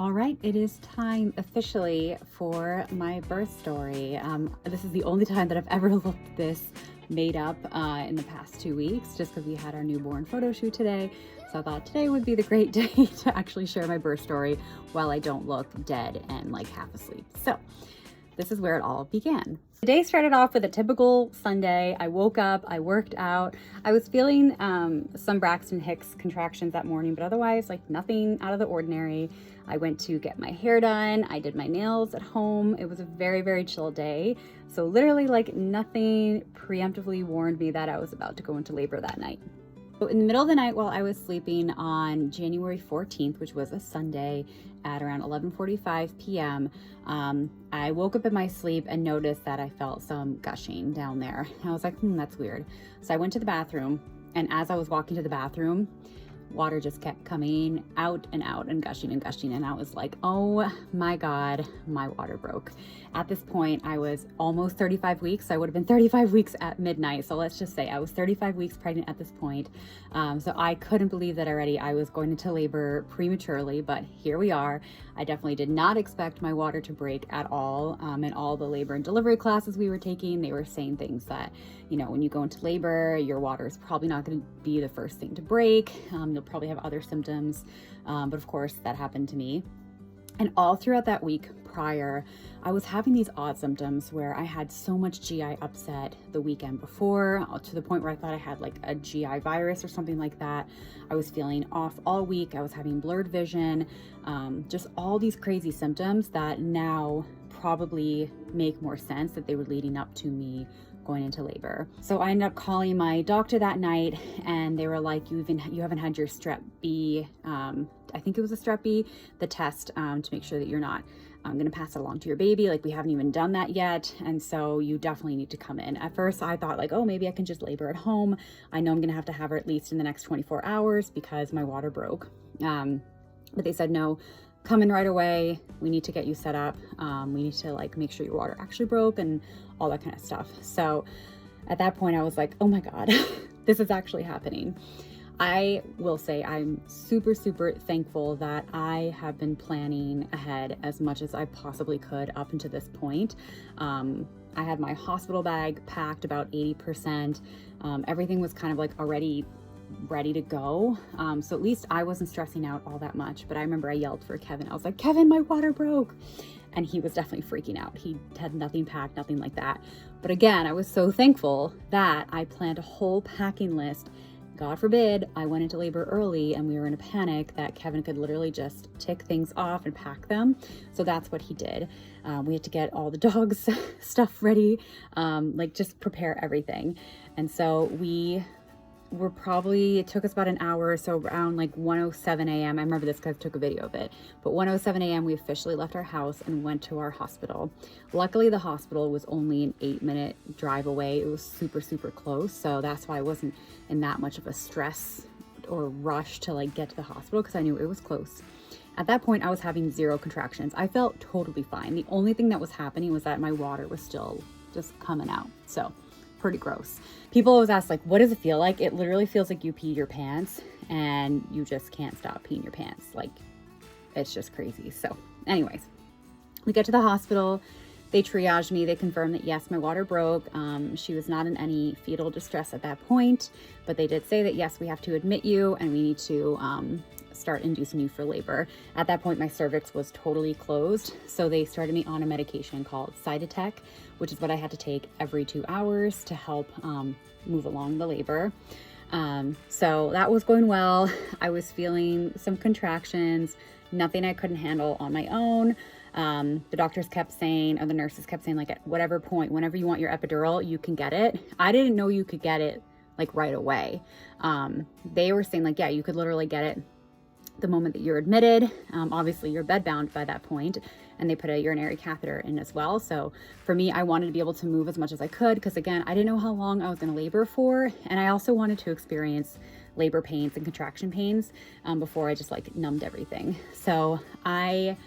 All right, it is time officially for my birth story. This is the only time that I've ever looked this made up in the past 2 weeks, just because we had our newborn photo shoot today. So I thought today would be the great day to actually share my birth story while I don't look dead and like half asleep. So this is where it all began. The day started off with a typical Sunday. I woke up, I worked out. I was feeling some Braxton Hicks contractions that morning, but otherwise like nothing out of the ordinary. I went to get my hair done. I did my nails at home. It was a very, very chill day. So literally like nothing preemptively warned me that I was about to go into labor that night. So in the middle of the night while I was sleeping on January 14th, which was a Sunday at around 11:45 p.m., I woke up in my sleep and noticed that I felt some gushing down there. I was like, that's weird. So I went to the bathroom, and as I was walking to the bathroom, water just kept coming out and gushing, and I was like, oh my God, my water broke. At this point, I was almost 35 weeks. So I would have been 35 weeks at midnight. So let's just say I was 35 weeks pregnant at this point. So I couldn't believe that already I was going into labor prematurely, but here we are. I definitely did not expect my water to break at all. In all the labor and delivery classes we were taking, they were saying things that, you know, when you go into labor, your water is probably not going to be the first thing to break. You'll probably have other symptoms. But of course that happened to me. And all throughout that week prior, I was having these odd symptoms where I had so much GI upset the weekend before, to the point where I thought I had like a GI virus or something like that. I was feeling off all week. I was having blurred vision, just all these crazy symptoms that now probably make more sense that they were leading up to me going into labor. So I ended up calling my doctor that night, and they were like, you haven't had your strep B, I think it was a strep B, the test to make sure that you're not going to pass it along to your baby. Like, we haven't even done that yet. And so you definitely need to come in. At first I thought like, oh, maybe I can just labor at home. I know I'm going to have her at least in the next 24 hours because my water broke. But they said, no, come in right away. We need to get you set up. We need to like make sure your water actually broke and all that kind of stuff. So at that point I was like, oh my God, this is actually happening. I will say I'm super, super thankful that I have been planning ahead as much as I possibly could up until this point. I had my hospital bag packed about 80%. Everything was kind of like already ready to go. So at least I wasn't stressing out all that much. But I remember I yelled for Kevin. I was like, Kevin, my water broke. And he was definitely freaking out. He had nothing packed, nothing like that. But again, I was so thankful that I planned a whole packing list. God forbid I went into labor early and we were in a panic, that Kevin could literally just tick things off and pack them. So that's what he did. We had to get all the dogs stuff ready, like just prepare everything. And so it took us about an hour. So around like 1:07 a.m. I remember this because I took a video of it, but 1:07 a.m. we officially left our house and went to our hospital. Luckily the hospital was only an 8-minute drive away. It was super, super close. So that's why I wasn't in that much of a stress or rush to like get to the hospital, because I knew it was close. At that point I was having 0 contractions. I felt totally fine. The only thing that was happening was that my water was still just coming out. So pretty gross. People always ask like, what does it feel like? It literally feels like you peed your pants and you just can't stop peeing your pants. Like, it's just crazy. So anyways, we get to the hospital. They triaged me. They confirmed that yes, my water broke. She was not in any fetal distress at that point, but they did say that yes, we have to admit you and we need to start inducing you for labor. At that point, my cervix was totally closed. So they started me on a medication called Cytotec, which is what I had to take every 2 hours to help move along the labor. So that was going well. I was feeling some contractions, nothing I couldn't handle on my own. The doctors kept saying, or the nurses kept saying, like, at whatever point, whenever you want your epidural, you can get it. I didn't know you could get it like right away. They were saying like, yeah, you could literally get it the moment that you're admitted. Obviously you're bedbound by that point, and they put a urinary catheter in as well. So for me, I wanted to be able to move as much as I could, because again, I didn't know how long I was going to labor for. And I also wanted to experience labor pains and contraction pains before I just like numbed everything. So I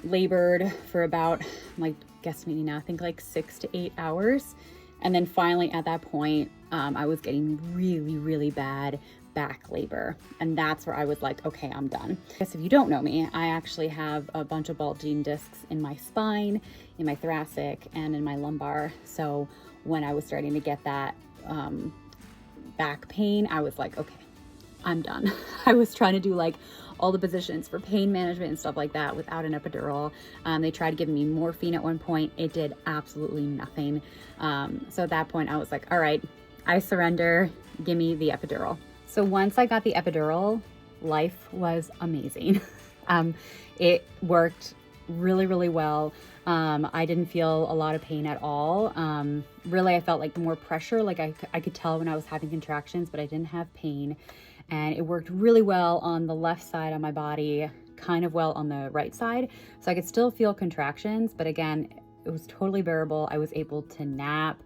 labored for about, like, guesstimating now, I think like 6 to 8 hours. And then finally at that point, I was getting really, really bad back labor. And that's where I was like, okay, I'm done. I guess if you don't know me, I actually have a bunch of bulging discs in my spine, in my thoracic, and in my lumbar. So when I was starting to get that back pain, I was like, okay, I'm done. I was trying to do like all the positions for pain management and stuff like that without an epidural. They tried giving me morphine at one point. It did absolutely nothing. So at that point I was like, all right, I surrender, give me the epidural. So once I got the epidural, life was amazing. It worked really, really well. I didn't feel a lot of pain at all. Really, I felt like more pressure. Like I could tell when I was having contractions, but I didn't have pain. And it worked really well on the left side of my body, kind of well on the right side. So I could still feel contractions, but again, it was totally bearable. I was able to nap.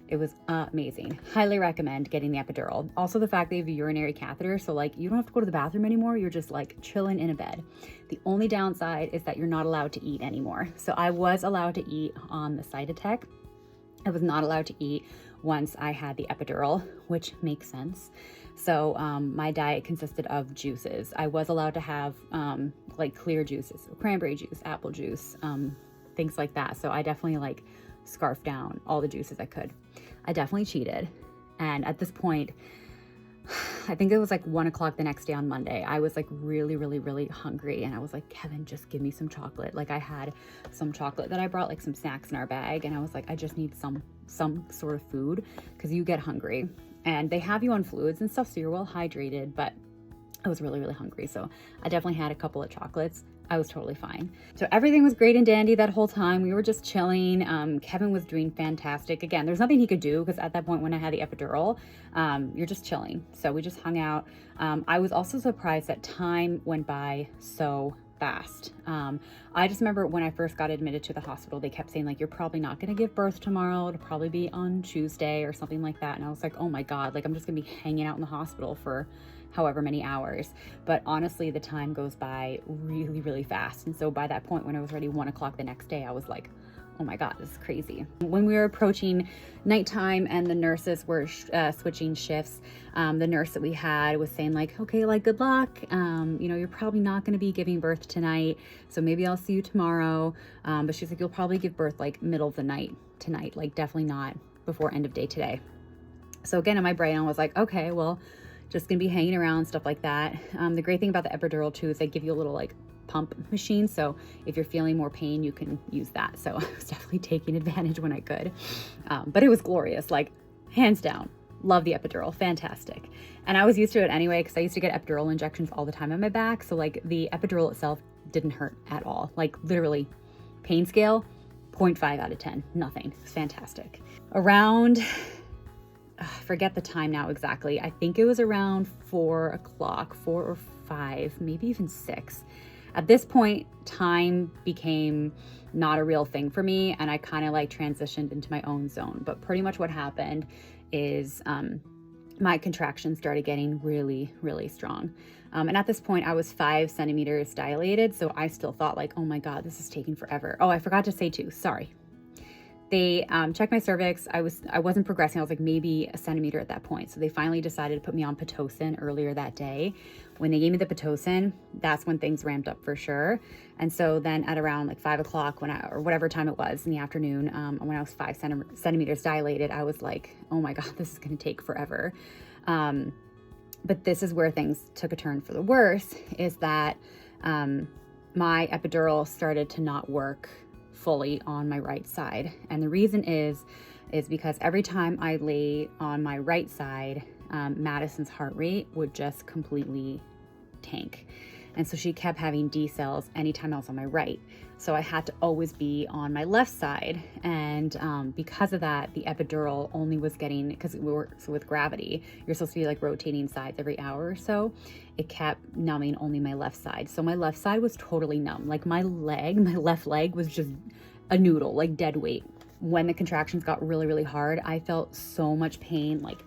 It was amazing. Highly recommend getting the epidural. Also the fact they have a urinary catheter, so like you don't have to go to the bathroom anymore. You're just like chilling in a bed. The only downside is that you're not allowed to eat anymore. So I was allowed to eat on the Cytotec. I was not allowed to eat once I had the epidural, which makes sense. So my diet consisted of juices. I was allowed to have like clear juices, so cranberry juice, apple juice, things like that. So I definitely like scarfed down all the juices I could. I definitely cheated. And at this point, I think it was like 1 o'clock the next day on Monday. I was like really, really, really hungry. And I was like, Kevin, just give me some chocolate. Like I had some chocolate that I brought, like some snacks in our bag. And I was like, I just need some sort of food because you get hungry. And they have you on fluids and stuff, so you're well hydrated, but I was really, really hungry. So I definitely had a couple of chocolates. I was totally fine. So everything was great and dandy that whole time. We were just chilling. Kevin was doing fantastic. Again, there's nothing he could do because at that point when I had the epidural, you're just chilling. So we just hung out. I was also surprised that time went by so fast. I just remember when I first got admitted to the hospital, they kept saying like, you're probably not going to give birth tomorrow. It'll probably be on Tuesday or something like that. And I was like, oh my God, like I'm just gonna be hanging out in the hospital for however many hours. But honestly, the time goes by really, really fast. And so by that point, when I was ready 1 o'clock the next day, I was like, oh my God, this is crazy. When we were approaching nighttime and the nurses were switching shifts, the nurse that we had was saying like, okay, like good luck. You know, you're probably not going to be giving birth tonight. So maybe I'll see you tomorrow. But she's like, you'll probably give birth like middle of the night tonight, like definitely not before end of day today. So again, in my brain, I was like, okay, well, just gonna be hanging around, stuff like that. The great thing about the epidural too is they give you a little like pump machine. So if you're feeling more pain, you can use that. So I was definitely taking advantage when I could. But it was glorious, like hands down. Love the epidural, fantastic. And I was used to it anyway because I used to get epidural injections all the time on my back. So like the epidural itself didn't hurt at all. Like literally pain scale, 0.5 out of 10, nothing. It's fantastic. Around, I forget the time now exactly. I think it was around 4 o'clock, 4 or 5, maybe even 6. At this point, time became not a real thing for me, and I kind of like transitioned into my own zone. But pretty much what happened is my contractions started getting really, really strong. And at this point, I was 5 centimeters dilated, so I still thought like, oh my God, this is taking forever. Oh, I forgot to say too, sorry. They checked my cervix. I wasn't progressing. I was like maybe a centimeter at that point. So they finally decided to put me on Pitocin earlier that day. When they gave me the Pitocin, that's when things ramped up for sure. And so then at around like 5 o'clock or whatever time it was in the afternoon, when I was 5 centimeters dilated, I was like, oh my God, this is going to take forever. But this is where things took a turn for the worse, is that my epidural started to not work fully on my right side. And the reason is because every time I lay on my right side, Madison's heart rate would just completely tank. And so she kept having decels anytime I was on my right. So I had to always be on my left side. And because of that, the epidural only was getting, because we were, so with gravity, you're supposed to be like rotating sides every hour or so. It kept numbing only my left side. So my left side was totally numb. Like my left leg was just a noodle, like dead weight. When the contractions got really, really hard, I felt so much pain, like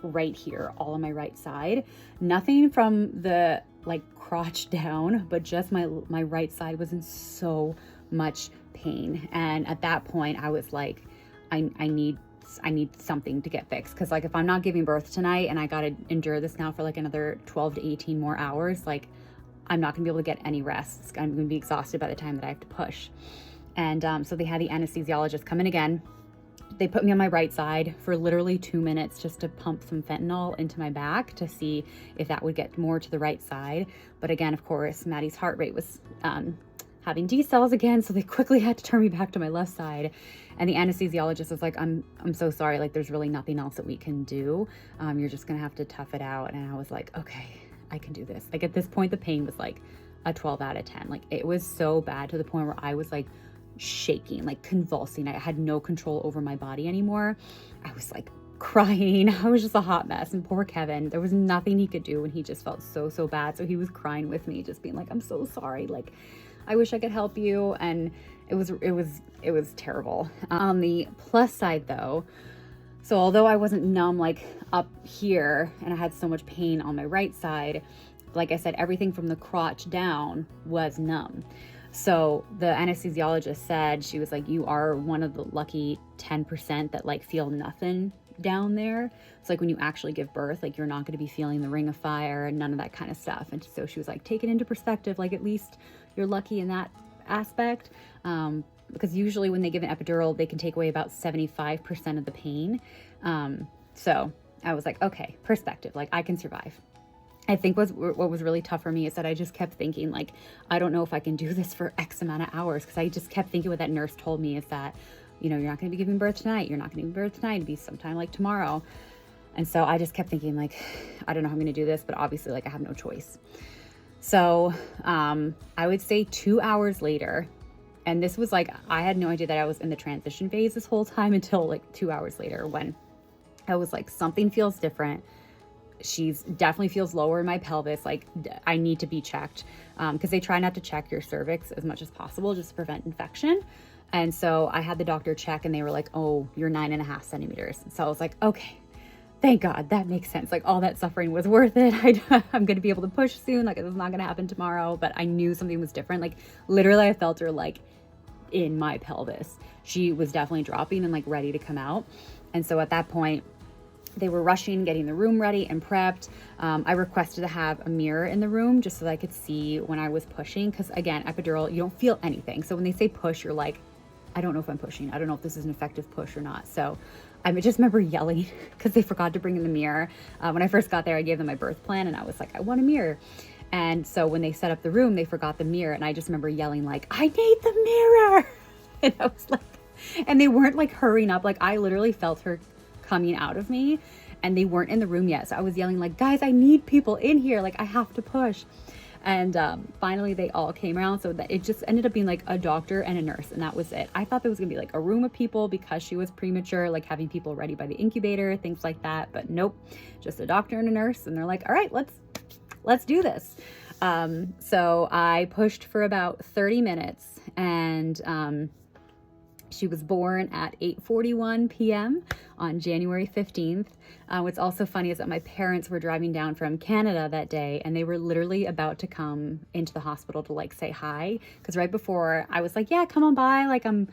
right here, all on my right side. Nothing from the like crotch down, but just my right side was in so much pain. And at that point I was like, I need need something to get fixed. Cause like if I'm not giving birth tonight and I got to endure this now for like another 12 to 18 more hours, like I'm not gonna be able to get any rest. I'm gonna be exhausted by the time that I have to push. And so they had the anesthesiologist come in again. They put me on my right side for literally 2 minutes just to pump some fentanyl into my back to see if that would get more to the right side. But again, of course, Maddie's heart rate was having decels again, so they quickly had to turn me back to my left side. And the anesthesiologist was like, I'm so sorry, like there's really nothing else that we can do. You're just gonna have to tough it out. And I was like, okay, I can do this. Like at this point, the pain was like a 12 out of 10. Like it was so bad to the point where I was like shaking, like convulsing. I had no control over my body anymore. I was like crying. I was just a hot mess. And poor Kevin, there was nothing he could do, and he just felt so bad. So he was crying with me, just being like, I'm so sorry. Like, I wish I could help you. And it was terrible. On the plus side though, so although I wasn't numb like up here and I had so much pain on my right side, like I said, everything from the crotch down was numb. So the anesthesiologist said, she was like, you are one of the lucky 10% that like feel nothing down there. It's like when you actually give birth, like you're not going to be feeling the ring of fire and none of that kind of stuff. And so she was like, take it into perspective. Like at least you're lucky in that aspect. Because usually when they give an epidural, they can take away about 75% of the pain. So I was like, okay, perspective, like I can survive. I think what was really tough for me is that I just kept thinking like, I don't know if I can do this for X amount of hours. Cause I just kept thinking what that nurse told me is that, you know, you're not going to be giving birth tonight. You're not going to give birth tonight. It'll be sometime like tomorrow. And so I just kept thinking like, I don't know how I'm going to do this, but obviously like I have no choice. So, I would say 2 hours later, and this was like, I had no idea that I was in the transition phase this whole time until like 2 hours later when I was like, something feels different. She's definitely feels lower in my pelvis. Like I need to be checked. Cause they try not to check your cervix as much as possible, just to prevent infection. And so I had the doctor check and they were like, oh, you're 9.5 centimeters. So I was like, okay, thank God, that makes sense. Like all that suffering was worth it. I'm going to be able to push soon. Like it's not going to happen tomorrow, but I knew something was different. Like literally I felt her like in my pelvis. She was definitely dropping and like ready to come out. And so at that point, they were rushing, getting the room ready and prepped. I requested to have a mirror in the room just so that I could see when I was pushing. Cause again, epidural, you don't feel anything. So when they say push, you're like, I don't know if I'm pushing. I don't know if this is an effective push or not. So I just remember yelling because they forgot to bring in the mirror. When I first got there, I gave them my birth plan and I was like, I want a mirror. And so when they set up the room, they forgot the mirror. And I just remember yelling like, I need the mirror. And I was like, and they weren't like hurrying up. Like I literally felt her coming out of me and they weren't in the room yet. So I was yelling like, guys, I need people in here. Like I have to push. And finally they all came around. So that it just ended up being like a doctor and a nurse. And that was it. I thought there was gonna be like a room of people because she was premature, like having people ready by the incubator, things like that. But nope, just a doctor and a nurse. And they're like, all right, let's do this. So I pushed for about 30 minutes and she was born at 8:41 p.m. on January 15th. What's also funny is that my parents were driving down from Canada that day and they were literally about to come into the hospital to like say hi. Cause right before I was like, yeah, come on by. Like I'm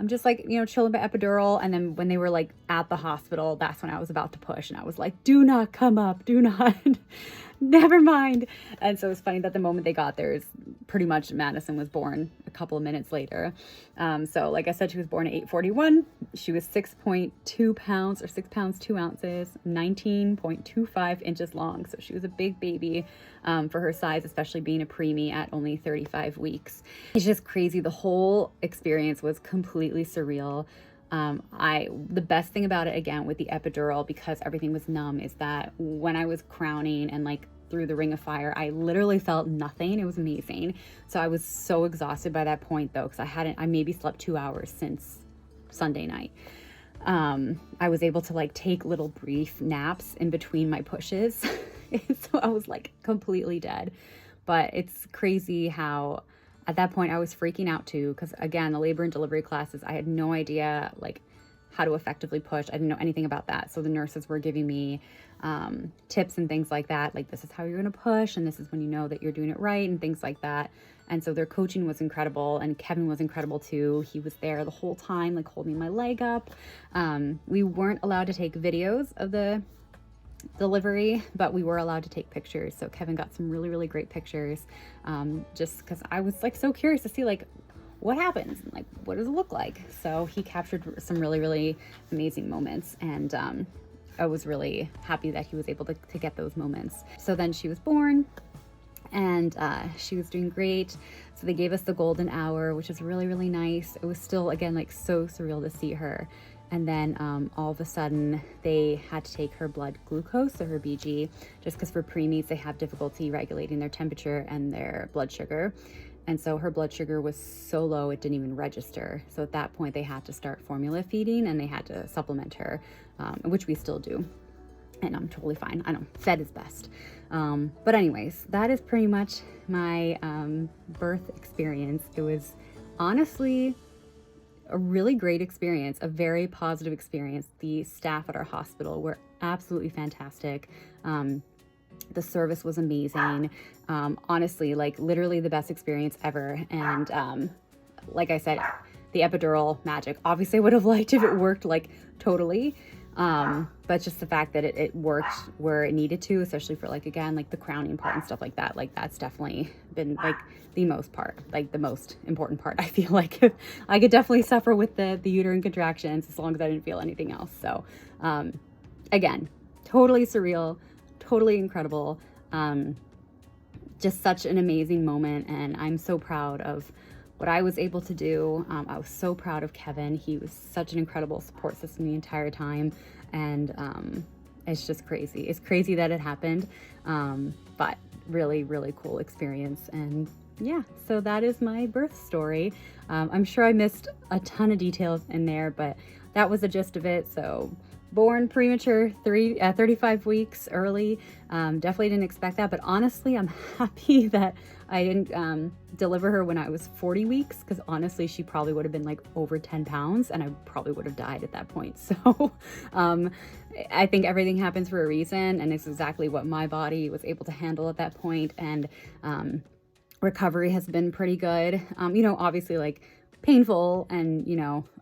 just like, you know, chilling by epidural. And then when they were like at the hospital, that's when I was about to push. And I was like, do not come up, do not, never mind. And so it's funny that the moment they got there is pretty much Madison was born a couple of minutes later. So like I said, she was born at 8:41. She was 6.2 pounds or 6 pounds, 2 ounces, 19.25 inches long. So she was a big baby for her size, especially being a preemie at only 35 weeks. It's just crazy. The whole experience was completely surreal. The best thing about it, again, with the epidural, because everything was numb, is that when I was crowning and like through the ring of fire, I literally felt nothing. It was amazing. So I was so exhausted by that point though, because I maybe slept 2 hours since Sunday night. I was able to like take little brief naps in between my pushes. So I was like completely dead, but it's crazy how at that point I was freaking out too. Cause again, the labor and delivery classes, I had no idea like how to effectively push. I didn't know anything about that. So the nurses were giving me tips and things like that. Like, this is how you're going to push, and this is when you know that you're doing it right, and things like that. And so their coaching was incredible, and Kevin was incredible too. He was there the whole time, like holding my leg up. We weren't allowed to take videos of the delivery, but we were allowed to take pictures. So Kevin got some really, really great pictures, just because I was like so curious to see like what happens and like what does it look like. So he captured some really, really amazing moments, and I was really happy that he was able to get those moments. So then she was born, and she was doing great. So they gave us the golden hour, which was really, really nice. It was still, again, like so surreal to see her. And then all of a sudden they had to take her blood glucose, so her BG, just because for preemies they have difficulty regulating their temperature and their blood sugar. And so her blood sugar was so low it didn't even register. So at that point they had to start formula feeding, and they had to supplement her, which we still do. And I'm totally fine. I know, fed is best. But anyways, that is pretty much my birth experience. It was honestly a really great experience, a very positive experience. The staff at our hospital were absolutely fantastic. The service was amazing. Honestly, like literally the best experience ever. And like I said, the epidural magic. Obviously I would have liked if it worked like totally. But just the fact that it worked where it needed to, especially for like, again, like the crowning part and stuff like that, like that's definitely been like the most part, like the most important part. I feel like I could definitely suffer with the uterine contractions as long as I didn't feel anything else. So, again, totally surreal, totally incredible. Just such an amazing moment. And I'm so proud of what I was able to do. I was so proud of Kevin. He was such an incredible support system the entire time. And it's just crazy. It's crazy that it happened. But really, really cool experience. And yeah, so that is my birth story. I'm sure I missed a ton of details in there, but that was the gist of it. So born premature, 35 weeks early. Definitely didn't expect that, but honestly, I'm happy that I didn't deliver her when I was 40 weeks, because honestly, she probably would have been like over 10 pounds and I probably would have died at that point. So I think everything happens for a reason, and it's exactly what my body was able to handle at that point. And recovery has been pretty good. Obviously like painful. And,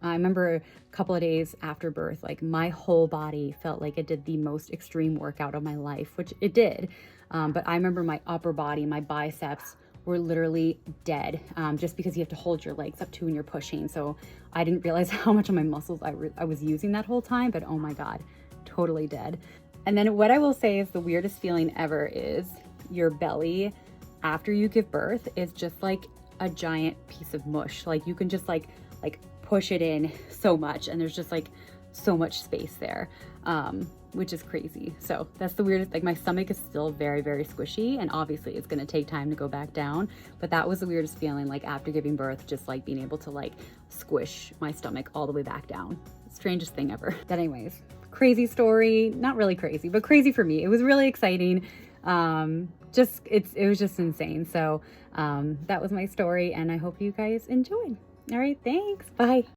I remember a couple of days after birth, like my whole body felt like it did the most extreme workout of my life, which it did. But I remember my upper body, my biceps were literally dead, just because you have to hold your legs up too when you're pushing. So I didn't realize how much of my muscles I was using that whole time, but oh my God, totally dead. And then what I will say is the weirdest feeling ever is your belly after you give birth is just like a giant piece of mush. Like you can just like push it in so much, and there's just like so much space there, which is crazy. So that's the weirdest. Like my stomach is still very, very squishy, and obviously it's going to take time to go back down, but that was the weirdest feeling, like after giving birth, just like being able to like squish my stomach all the way back down. Strangest thing ever. But anyways, crazy story. Not really crazy, but crazy for me. It was really exciting. It was just insane. So that was my story, and I hope you guys enjoyed. All right, thanks. Bye.